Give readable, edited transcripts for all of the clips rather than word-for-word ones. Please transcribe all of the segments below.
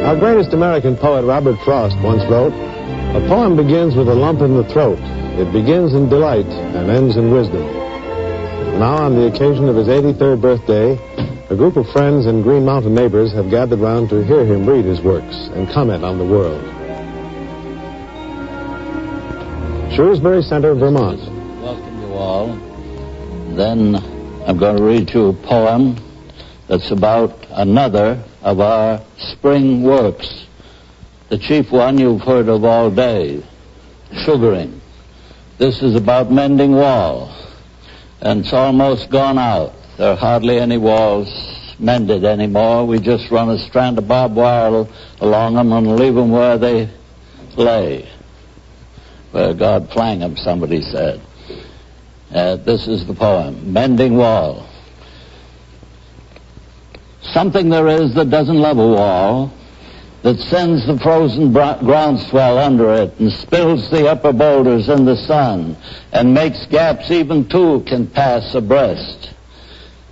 Our greatest American poet, Robert Frost, once wrote, "A poem begins with a lump in the throat. It begins in delight and ends in wisdom." Now, on the occasion of his 83rd birthday, a group of friends and Green Mountain neighbors have gathered round to hear him read his works and comment on the world. Shrewsbury Center, Vermont. Welcome you all. Then I'm going to read you a poem that's about another of our spring works. The chief one you've heard of all day, sugaring. This is about mending wall, and it's almost gone out. There are hardly any walls mended anymore. We just run a strand of barbed wire along them and leave them where they lay. Where God flang them, somebody said. This is the poem, Mending Wall. Something there is that doesn't love a wall, that sends the frozen groundswell under it and spills the upper boulders in the sun and makes gaps even two can pass abreast.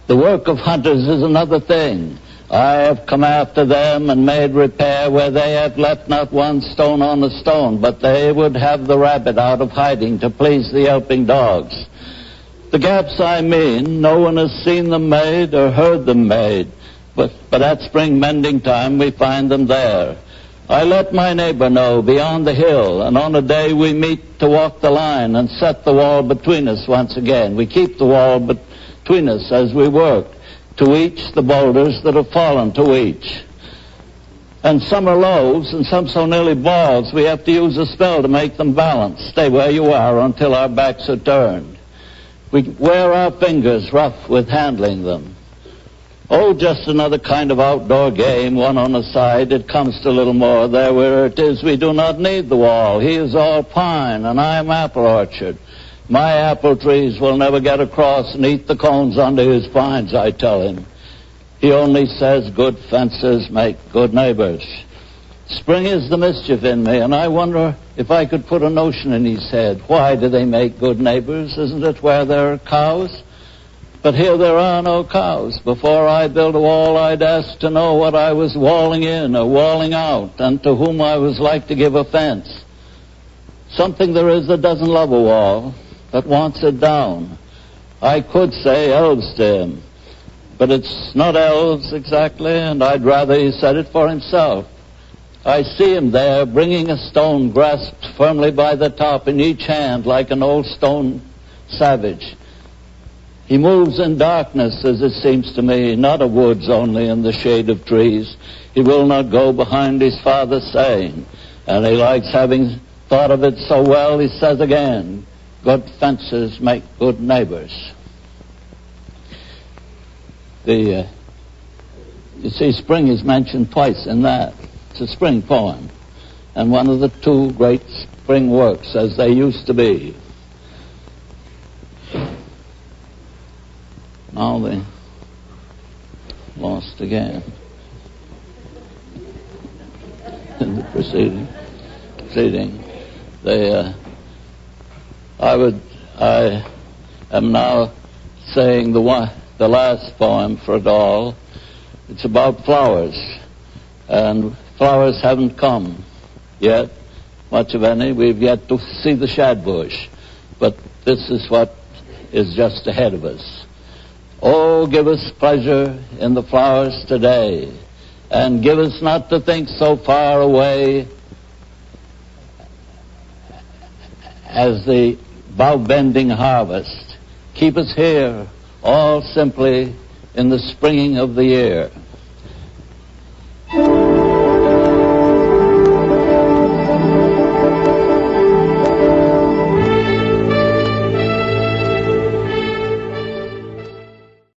The work of hunters is another thing. I have come after them and made repair where they have left not one stone on a stone, but they would have the rabbit out of hiding to please the yelping dogs. The gaps I mean, no one has seen them made or heard them made, but at spring mending time we find them there. I let my neighbor know beyond the hill, and on a day we meet to walk the line and set the wall between us once again. We keep the wall between us as we work, to each the boulders that have fallen to each. And some are loaves and some so nearly balls we have to use a spell to make them balance. Stay where you are until our backs are turned. We wear our fingers rough with handling them. Oh, just another kind of outdoor game, one on the side. It comes to little more there where it is. We do not need the wall. He is all pine and I am apple orchard. My apple trees will never get across and eat the cones under his pines, I tell him. He only says good fences make good neighbors. Spring is the mischief in me, and I wonder if I could put a notion in his head. Why do they make good neighbors? Isn't it where there are cows? But here there are no cows. Before I build a wall, I'd ask to know what I was walling in or walling out, and to whom I was like to give offense. Something there is that doesn't love a wall, that wants it down. I could say elves to him, but it's not elves exactly, and I'd rather he said it for himself. I see him there, bringing a stone grasped firmly by the top in each hand like an old stone savage. He moves in darkness, as it seems to me, not of woods only in the shade of trees. He will not go behind his father's saying, and he likes having thought of it so well, he says again, good fences make good neighbors. You see, spring is mentioned twice in that. It's a spring poem, and one of the two great spring works as they used to be. Now they lost again in the proceeding. I am now saying the last poem for it all. It's about flowers, and flowers haven't come yet, much of any. We've yet to see the shadbush, but this is what is just ahead of us. Oh, give us pleasure in the flowers today, and give us not to think so far away as the bow-bending harvest. Keep us here, all simply in the springing of the year.